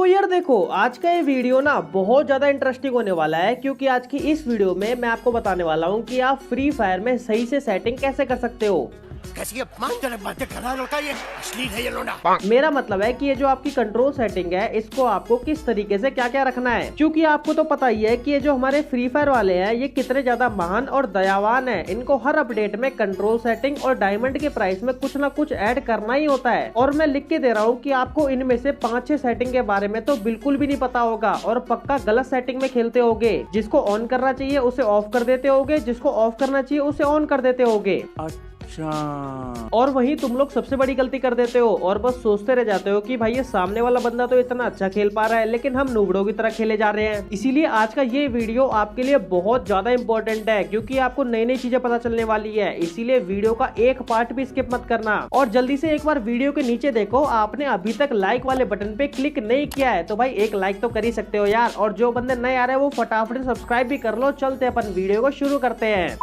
यार देखो, आज का ये वीडियो ना बहुत ज्यादा इंटरेस्टिंग होने वाला है, क्योंकि आज की इस वीडियो में मैं आपको बताने वाला हूँ कि आप फ्री फायर में सही से सेटिंग कैसे कर सकते हो। कैसी अपमानजनक बातें कर रहा है लड़का, ये अश्लील है ये लोना। मेरा मतलब है कि ये जो आपकी कंट्रोल सेटिंग है, इसको आपको किस तरीके से क्या क्या रखना है, क्योंकि आपको तो पता ही है कि ये जो हमारे फ्री फायर वाले हैं ये कितने ज्यादा महान और दयावान है। इनको हर अपडेट में कंट्रोल सेटिंग और डायमंड के प्राइस में कुछ ना कुछ ऐड करना ही होता है। और मैं लिख के दे रहा हूँ कि आपको इनमें से 5-6 सेटिंग के बारे में तो बिल्कुल भी नहीं पता होगा और पक्का गलत सेटिंग में खेलते होगे। जिसको ऑन करना चाहिए उसे ऑफ कर देते होगे, जिसको ऑफ करना चाहिए उसे ऑन कर देते होगे। और वहीं तुम लोग सबसे बड़ी गलती कर देते हो और बस सोचते रह जाते हो कि भाई ये सामने वाला बंदा तो इतना अच्छा खेल पा रहा है, लेकिन हम नूबड़ों की तरह खेले जा रहे हैं। इसीलिए आज का ये वीडियो आपके लिए बहुत ज्यादा इंपॉर्टेंट है, क्योंकि आपको नई नई चीजें पता चलने वाली है। इसीलिए वीडियो का एक पार्ट भी स्किप मत करना और जल्दी से एक बार वीडियो के नीचे देखो, आपने अभी तक लाइक वाले बटन पे क्लिक नहीं किया है तो भाई एक लाइक तो कर ही सकते हो यार। और जो बंदे नए आ रहे हैं वो फटाफट सब्सक्राइब भी कर लो। चलते अपन वीडियो को शुरू करते हैं।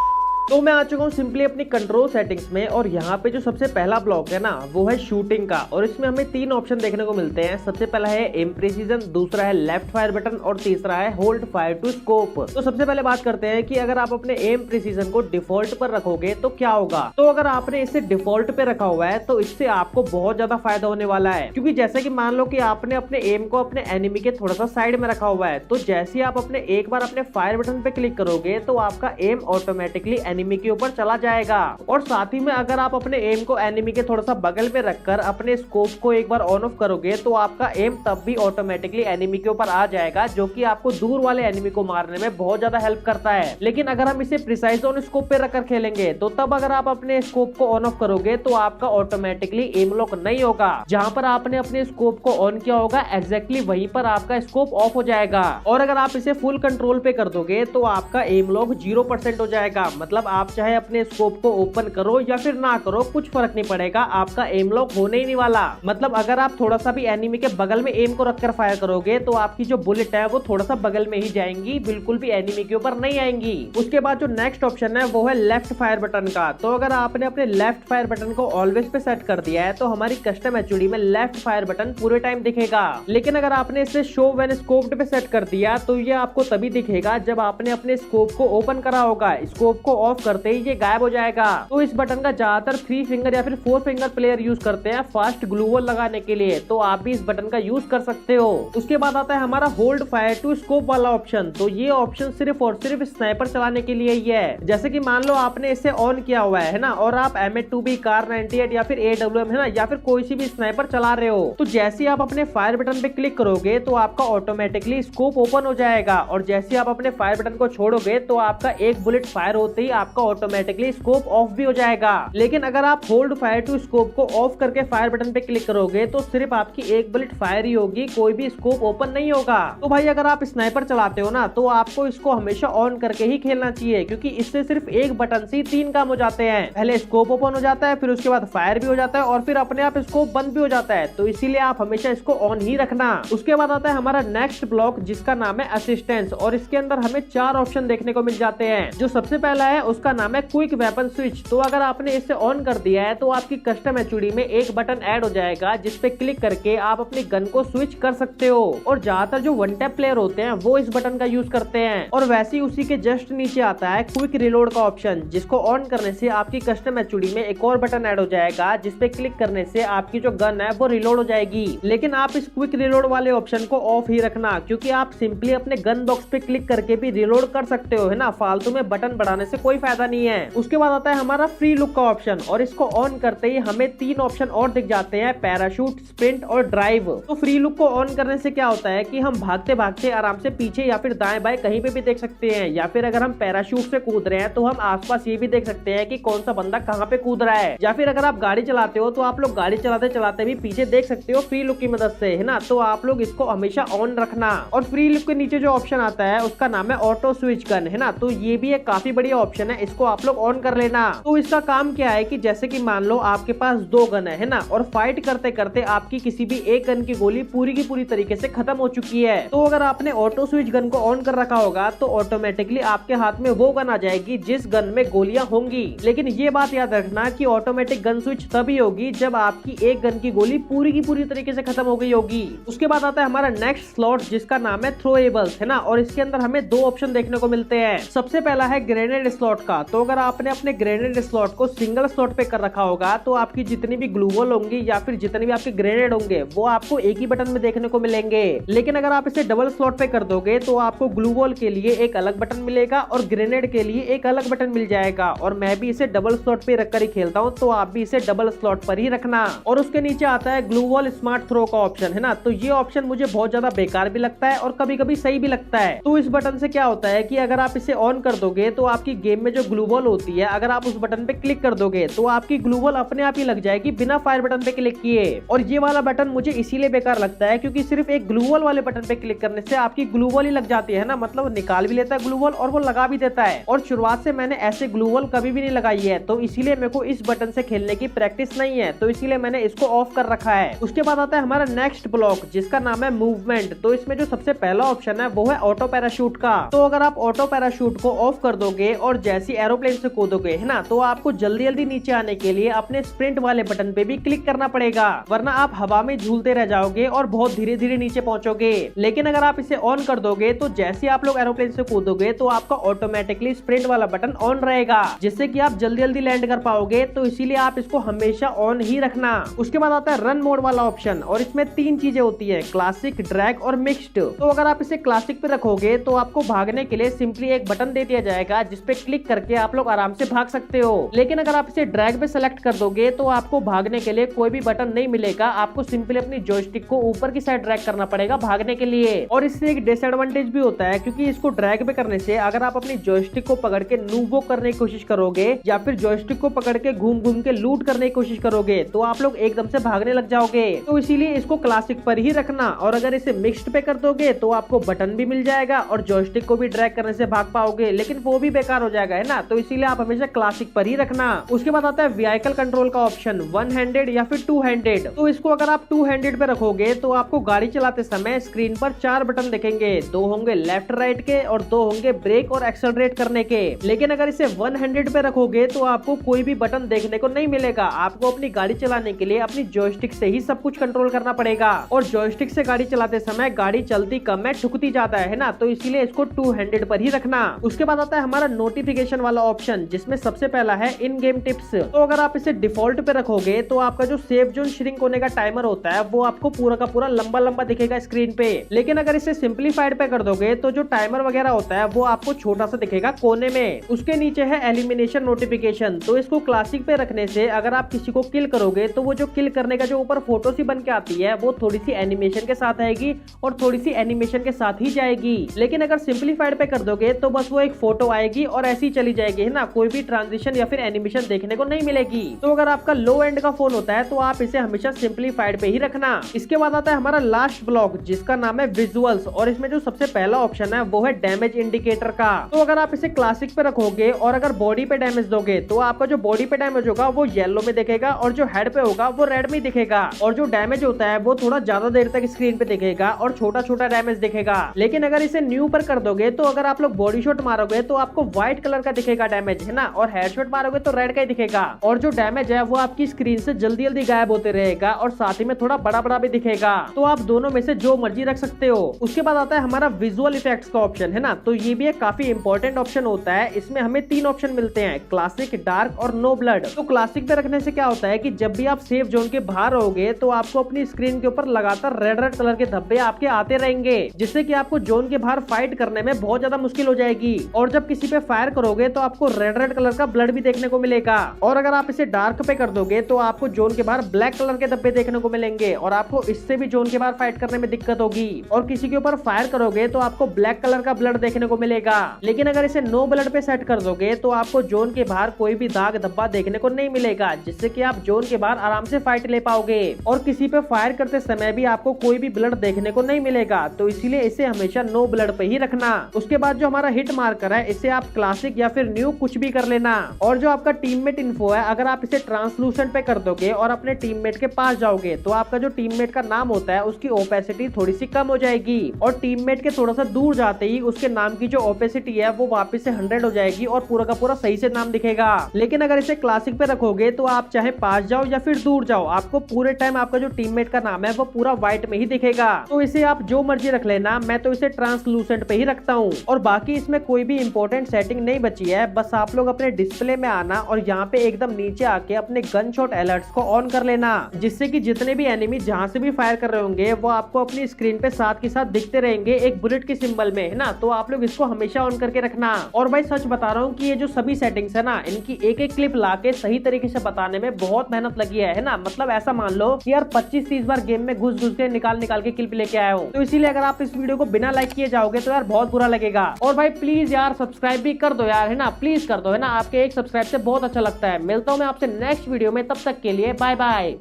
तो मैं आ चुका हूँ सिंपली अपनी कंट्रोल सेटिंग्स में, और यहाँ पे जो सबसे पहला ब्लॉक है ना वो है शूटिंग का। और इसमें हमें 3 ऑप्शन देखने को मिलते हैं। सबसे पहला है एम प्रिसीजन, दूसरा है लेफ्ट फायर बटन और तीसरा है होल्ड फायर टू स्कोप। तो सबसे पहले बात करते हैं कि अगर आप अपने एम प्रिसीजन को डिफॉल्ट पर रखोगे तो क्या होगा। तो अगर आपने इसे डिफॉल्ट पे रखा हुआ है तो इससे आपको बहुत ज्यादा फायदा होने वाला है, क्योंकि जैसे कि मान लो कि आपने अपने एम को अपने एनिमी के थोड़ा सा साइड में रखा हुआ है, तो जैसे आप अपने एक बार अपने फायर बटन पे क्लिक करोगे तो आपका एम ऑटोमेटिकली एनिमी के ऊपर चला जाएगा। और साथ ही में अगर आप अपने एम को एनिमी के थोड़ा सा बगल में रखकर अपने स्कोप को एक बार ऑन ऑफ करोगे तो आपका एम तब भी ऑटोमेटिकली एनिमी के ऊपर आ जाएगा, जो कि आपको दूर वाले एनिमी को मारने में बहुत ज्यादा हेल्प करता है। लेकिन अगर हम इसे प्रिसाइज ऑन स्कोप पे रखकर खेलेंगे तो तब अगर आप अपने स्कोप को ऑन ऑफ करोगे तो आपका ऑटोमेटिकली एम लॉक नहीं होगा। जहां पर आपने अपने स्कोप को ऑन किया होगा एग्जैक्टली वहीं पर आपका स्कोप ऑफ हो जाएगा। और अगर आप इसे फुल कंट्रोल पे कर दोगे तो आपका एम लॉक 0% हो जाएगा। मतलब आप चाहे अपने स्कोप को ओपन करो या फिर ना करो, कुछ फर्क नहीं पड़ेगा, आपका एम लॉक होने ही नहीं वाला। मतलब अगर आप थोड़ा सा भी एनिमी के बगल में एम को रखकर फायर करोगे तो आपकी जो बुलेट है वो थोड़ा सा बगल में ही जाएंगी, बिल्कुल भी एनिमी के ऊपर नहीं आएंगी। उसके बाद जो नेक्स्ट ऑप्शन है वो है लेफ्ट फायर बटन का। तो अगर आपने अपने लेफ्ट फायर बटन को ऑलवेज पे सेट कर दिया है तो हमारी कस्टम एचओडी में लेफ्ट फायर बटन पूरे टाइम दिखेगा। लेकिन अगर आपने इसे शो व्हेन स्कोप्ड पे सेट कर दिया तो ये आपको तभी दिखेगा जब आपने अपने स्कोप को ओपन करा होगा। स्कोप को ऑफ करते ही ये गायब हो जाएगा। तो इस बटन का ज्यादातर 3 फिंगर या फिर 4 फिंगर प्लेयर यूज करते हैं फास्ट ग्लू वॉल लगाने के लिए, तो आप भी इस बटन का यूज कर सकते हो। उसके बाद आता है हमारा होल्ड फायर टू स्कोप वाला ऑप्शन। तो ये ऑप्शन सिर्फ और सिर्फ स्नाइपर चलाने के लिए ही है। जैसे कि मान लो आपने इसे ऑन किया हुआ है ना, और आप M8 कार 98 या फिर AWM है ना, या फिर कोई सी भी स्नाइपर चला रहे हो, तो जैसे ही आप अपने फायर बटन पे क्लिक करोगे तो आपका ऑटोमेटिकली स्कोप ओपन हो जाएगा। और जैसे ही आप अपने फायर बटन को छोड़ोगे तो आपका एक बुलेट फायर होते ही आपका ऑटोमेटिकली स्कोप ऑफ भी हो जाएगा। लेकिन अगर आप होल्ड फायर टू स्कोप को ऑफ करके फायर बटन पे क्लिक करोगे तो सिर्फ आपकी एक बुलेट फायर ही होगी, कोई भी स्कोप ओपन नहीं होगा। तो भाई अगर आप स्नाइपर चलाते हो ना तो आपको इसको हमेशा ऑन करके ही खेलना चाहिए, क्योंकि इससे सिर्फ एक बटन से 3 काम हो जाते हैं। पहले स्कोप ओपन हो जाता है, फिर उसके बाद फायर भी हो जाता है और फिर अपने आप स्कोप बंद भी हो जाता है। तो इसीलिए आप हमेशा इसको ऑन ही रखना। उसके बाद आता है हमारा नेक्स्ट ब्लॉक जिसका नाम है असिस्टेंस, और इसके अंदर हमें 4 ऑप्शन देखने को मिल जाते हैं। जो सबसे पहला है उसका नाम है क्विक वेपन स्विच। तो अगर आपने इसे ऑन कर दिया है तो आपकी कस्टम एचओडी में एक बटन ऐड हो जाएगा जिस पे क्लिक करके आप अपनी गन को स्विच कर सकते हो। और ज्यादातर जो वन टैप प्लेयर होते हैं वो इस बटन का यूज करते हैं। और वैसे ही उसी के जस्ट नीचे आता है क्विक रिलोड का ऑप्शन, जिसको ऑन करने से आपकी कस्टम एचओडी में एक और बटन ऐड हो जाएगा जिस पे क्लिक करने से आपकी जो गन है वो रिलोड हो जाएगी। लेकिन आप इस क्विक रिलोड वाले ऑप्शन को ऑफ ही रखना, क्योंकि आप सिंपली अपने गन बॉक्स पे क्लिक करके भी रिलोड कर सकते हो, है ना। फालतू में बटन बढ़ाने से कोई फायदा नहीं है। उसके बाद आता है हमारा फ्री लुक का ऑप्शन, और इसको ऑन करते ही हमें 3 ऑप्शन और दिख जाते हैं, पैराशूट, स्प्रिंट और ड्राइव। तो फ्री लुक को ऑन करने से क्या होता है कि हम भागते भागते आराम से पीछे या फिर दाएं बाएं कहीं पे भी देख सकते हैं, या फिर अगर हम पैराशूट से कूद रहे हैं तो हम आसपास ये भी देख सकते हैं कि कौन सा बंदा कहाँ पे कूद रहा है। या फिर अगर आप गाड़ी चलाते हो तो आप लोग गाड़ी चलाते चलाते भी पीछे देख सकते हो फ्री लुक की मदद से, है ना। तो आप लोग इसको हमेशा ऑन रखना। और फ्री लुक के नीचे जो ऑप्शन आता है उसका नाम है ऑटो स्विच गन, है ना। तो ये भी एक काफी बढ़िया ऑप्शन ऑप्शन है इसको आप लोग ऑन कर लेना। तो इसका काम क्या है कि जैसे कि मान लो आपके पास 2 गन है ना, और फाइट करते करते आपकी किसी भी एक गन की गोली पूरी की पूरी तरीके से खत्म हो चुकी है, तो अगर आपने ऑटो स्विच गन को ऑन कर रखा होगा तो ऑटोमेटिकली आपके हाथ में वो गन आ जाएगी जिस गन में गोलियां होंगी। लेकिन ये बात याद रखना कि ऑटोमेटिक गन स्विच तभी होगी जब आपकी एक गन की गोली पूरी की पूरी तरीके से खत्म हो गई होगी। उसके बाद आता है हमारा नेक्स्ट स्लॉट जिसका नाम है थ्रोएबल्स, है ना, और इसके अंदर हमें 2 ऑप्शन देखने को मिलते हैं। सबसे पहला है ग्रेनेड स्लॉट का। तो अगर आपने अपने ग्रेनेड स्लॉट को सिंगल स्लॉट पे कर रखा होगा तो आपकी जितनी भी ग्लू वॉल होंगी या फिर जितने भी आपके ग्रेनेड होंगे वो आपको एक ही बटन में देखने को मिलेंगे। लेकिन अगर आप इसे डबल स्लॉट पे कर दोगे तो आपको ग्लू वॉल के लिए एक अलग बटन मिलेगा और ग्रेनेड के लिए एक अलग बटन मिल जाएगा। और मैं भी इसे डबल स्लॉट पे रखकर ही खेलता हूँ, तो आप भी इसे डबल स्लॉट पर ही रखना। और उसके नीचे आता है ग्लू वॉल स्मार्ट थ्रो का ऑप्शन, है ना। तो ये ऑप्शन मुझे बहुत ज्यादा बेकार भी लगता है और कभी कभी सही भी लगता है। तो इस बटन से क्या होता है कि अगर आप इसे ऑन कर दोगे तो आपकी गेम में जो ग्लू वॉल होती है, अगर आप उस बटन पे क्लिक कर दोगे तो आपकी ग्लू वॉल अपने आप ही लग जाएगी बिना फायर बटन पे क्लिक किए। और ये वाला बटन मुझे इसीलिए बेकार लगता है क्योंकि सिर्फ एक ग्लू वॉल वाले बटन पे क्लिक करने से आपकी ग्लू वॉल ही लग जाती है ना, मतलब निकाल भी लेता है ग्लू वॉल और वो लगा भी देता है। और शुरुआत से मैंने ऐसे ग्लू वॉल कभी भी नहीं लगाई है, तो इसीलिए मेरे को इस बटन से खेलने की प्रैक्टिस नहीं है, तो इसीलिए मैंने इसको ऑफ कर रखा है। उसके बाद आता है हमारा नेक्स्ट ब्लॉक जिसका नाम है मूवमेंट। तो इसमें जो सबसे पहला ऑप्शन है वो है ऑटो पैराशूट का। तो अगर आप ऑटो पैराशूट को ऑफ कर दोगे और जैसी एरोप्लेन से कूदोगे, है ना, तो आपको जल्दी जल्दी नीचे आने के लिए अपने स्प्रिंट वाले बटन पे भी क्लिक करना पड़ेगा, वरना आप हवा में झूलते रह जाओगे और बहुत धीरे धीरे नीचे पहुंचोगे। लेकिन अगर आप इसे ऑन कर दोगे तो जैसे आप लोग एरोप्लेन से कूदोगे तो आपका ऑटोमेटिकली स्प्रिंट वाला बटन ऑन रहेगा, जिससे कि आप जल्दी जल्दी लैंड कर पाओगे। तो इसीलिए आप इसको हमेशा ऑन ही रखना। उसके बाद आता है रन मोड वाला ऑप्शन, और इसमें 3 चीजें होती है, क्लासिक, ड्रैग और मिक्स्ड। तो अगर आप इसे क्लासिक पे रखोगे तो आपको भागने के लिए सिंपली एक बटन दे दिया जाएगा जिसपे क्लिक करके आप लोग आराम से भाग सकते हो। लेकिन अगर आप इसे ड्रैग पे सेलेक्ट कर दोगे तो आपको भागने के लिए कोई भी बटन नहीं मिलेगा, आपको सिंपली अपनी जॉयस्टिक को ऊपर की साइड ड्रैग करना पड़ेगा भागने के लिए। और इससे एक डिसएडवांटेज भी होता है क्योंकि इसको ड्रैग पे करने से अगर आप अपनी जॉयस्टिक को पकड़ के नूवो करने की कोशिश करोगे या फिर जॉयस्टिक को पकड़ के घूम घूम के लूट करने की कोशिश करोगे तो आप लोग एकदम से भागने लग जाओगे। तो इसीलिए इसको क्लासिक पर ही रखना। और अगर इसे मिक्स्ड पे कर दोगे तो आपको बटन भी मिल जाएगा और जॉयस्टिक को भी ड्रैग करने से भाग पाओगे, लेकिन वो भी बेकार हो जाएगा, है ना। तो इसीलिए आप हमेशा क्लासिक पर ही रखना। उसके बाद आता है व्हीकल कंट्रोल का ऑप्शन, 1 हैंडेड या फिर 2 हैंडेड। तो इसको अगर आप 2 हैंडेड पे रखोगे तो आपको गाड़ी चलाते समय स्क्रीन पर 4 बटन दिखेंगे, 2 होंगे लेफ्ट राइट के और 2 होंगे ब्रेक और एक्सेलरेट करने के। लेकिन अगर इसे 1 हैंडेड पे रखोगे तो आपको कोई भी बटन देखने को नहीं मिलेगा, आपको अपनी गाड़ी चलाने के लिए अपनी जॉयस्टिक से ही सब कुछ कंट्रोल करना पड़ेगा। और जॉयस्टिक से गाड़ी चलाते समय गाड़ी चलती कम है, ठुकती जाता है ना, तो इसीलिए इसको 2 हैंडेड पर ही रखना। उसके बाद आता है हमारा नोटिफिकेशन वाला ऑप्शन जिसमें सबसे पहला है इन गेम टिप्स। तो अगर आप इसे डिफॉल्ट पे रखोगे तो आपका जो सेफ जोन श्रिंक होने का टाइमर होता है वो आपको पूरा का पूरा लंबा लंबा दिखेगा स्क्रीन पे। लेकिन अगर इसे सिंपलीफाइड पे कर दोगे तो जो टाइमर वगैरह होता है वो आपको छोटा सा दिखेगा कोने में। उसके नीचे है एलिमिनेशन नोटिफिकेशन। तो इसको क्लासिक पे रखने से अगर आप किसी को किल करोगे तो वो जो किल करने का जो ऊपर फोटो सी बन के आती है वो थोड़ी सी एनिमेशन के साथ आएगी और थोड़ी सी एनिमेशन के साथ ही जाएगी। लेकिन अगर सिंपलीफाइड पे कर दोगे तो बस वो एक फोटो आएगी और ऐसी चली जाएगी, है ना, कोई भी ट्रांजिशन या फिर एनिमेशन देखने को नहीं मिलेगी। तो अगर आपका लो एंड का फोन होता है तो आप इसे हमेशा सिंपलीफाइड पे ही रखना। इसके बाद आता है हमारा लास्ट ब्लॉक जिसका नाम है विजुअल्स, और इसमें जो सबसे पहला ऑप्शन है वो है डैमेज इंडिकेटर का। तो अगर आप इसे क्लासिक पे रखोगे और अगर बॉडी पे डैमेज दोगे तो आपका जो बॉडी पे डैमेज होगा वो येलो में दिखेगा और जो हेड पे होगा वो रेड में दिखेगा, और जो डैमेज होता है वो थोड़ा ज्यादा देर तक स्क्रीन पे दिखेगा और छोटा छोटा डैमेज दिखेगा। लेकिन अगर इसे न्यू पर कर दोगे तो अगर आप लोग बॉडी शॉट मारोगे तो आपको व्हाइट कलर का दिखेगा डैमेज, है ना, और हेडशॉट मारोगे तो रेड का ही दिखेगा, और जो डैमेज है वो आपकी स्क्रीन से जल्दी जल्दी गायब होते रहेगा और साथ ही में थोड़ा बड़ा बड़ा भी दिखेगा। तो आप दोनों में से जो मर्जी रख सकते हो। उसके बाद आता है हमारा विजुअल इफेक्ट्स का ऑप्शन, है ना। तो ये भी एक काफी इंपॉर्टेंट ऑप्शन होता है। इसमें हमें 3 ऑप्शन मिलते हैं, क्लासिक, डार्क और नो ब्लड। तो क्लासिक पे रखने से क्या होता है कि जब भी आप सेफ जोन के बाहर रहोगे तो आपको अपनी स्क्रीन के ऊपर लगातार रेड रेड कलर के धब्बे आपके आते रहेंगे, जिससे कि आपको जोन के बाहर फाइट करने में बहुत ज्यादा मुश्किल हो जाएगी। और जब किसी पे फायर करोगे तो आपको रेड रेड कलर का ब्लड भी देखने को मिलेगा। और अगर आप इसे डार्क पे कर दोगे तो आपको जोन के बाहर ब्लैक कलर के धब्बे देखने को मिलेंगे और आपको इससे भी जोन के बाहर फाइट करने में दिक्कत होगी। और किसी के ऊपर फायर करोगे तो आपको ब्लैक कलर का ब्लड देखने को मिलेगा। लेकिन अगर इसे नो ब्लड पे सेट कर दोगे तो आपको जोन के बाहर कोई भी दाग धब्बा देखने को नहीं मिलेगा, जिससे कि आप जोन के बाहर आराम से फाइट ले पाओगे। और किसी पे फायर करते समय भी आपको कोई भी ब्लड देखने को नहीं मिलेगा, तो इसीलिए इसे हमेशा नो ब्लड पे ही रखना। उसके बाद जो हमारा हिट मार्कर है इसे आप क्लासिक, क्लासिक या फिर न्यू कुछ भी कर लेना। और जो आपका टीममेट इन्फो है, अगर आप इसे ट्रांसलूसेंट पे कर दोगे और अपने टीममेट के पास जाओगे तो आपका जो टीममेट का नाम होता है उसकी ओपेसिटी थोड़ी सी कम हो जाएगी और टीममेट के थोड़ा सा दूर जाते ही उसके नाम की जो ओपेसिटी है वो वापस से 100 हो जाएगी और पूरा का पूरा सही से नाम दिखेगा। लेकिन अगर इसे क्लासिक पे रखोगे तो आप चाहे पास जाओ या फिर दूर जाओ, आपको पूरे टाइम आपका जो टीममेट का नाम है वो पूरा व्हाइट में ही दिखेगा। तो इसे आप जो मर्जी रख लेना, मैं तो इसे ट्रांसलूसेंट पे ही रखता हूँ। और बाकी इसमें कोई भी इंपॉर्टेंट सेटिंग नहीं बची है, बस आप लोग अपने डिस्प्ले में आना और यहाँ पे एकदम नीचे आके अपने गन शॉट अलर्ट्स को ऑन कर लेना, जिससे कि जितने भी एनिमी जहाँ से भी फायर कर रहे होंगे वो आपको अपनी स्क्रीन पे साथ के साथ दिखते रहेंगे एक बुलेट के सिंबल में, है ना। तो आप लोग इसको हमेशा ऑन करके रखना। और भाई सच बता रहा हूँ कि ये जो सभी सेटिंग्स है ना, इनकी एक एक क्लिप लाके सही तरीके से बताने में बहुत मेहनत लगी है ना। मतलब ऐसा मान लो कि यार 25-30 बार गेम में घुस के निकाल के क्लिप लेके आया हूँ। तो इसीलिए अगर आप इस वीडियो को बिना लाइक किए जाओगे तो यार बहुत बुरा लगेगा। और भाई प्लीज यार सब्सक्राइब भी कर दो यार, है ना, प्लीज कर दो, है ना। आपके एक सब्सक्राइब से बहुत अच्छा लगता है। मिलता हूँ मैं आपसे नेक्स्ट वीडियो में, तब तक के लिए बाय बाय।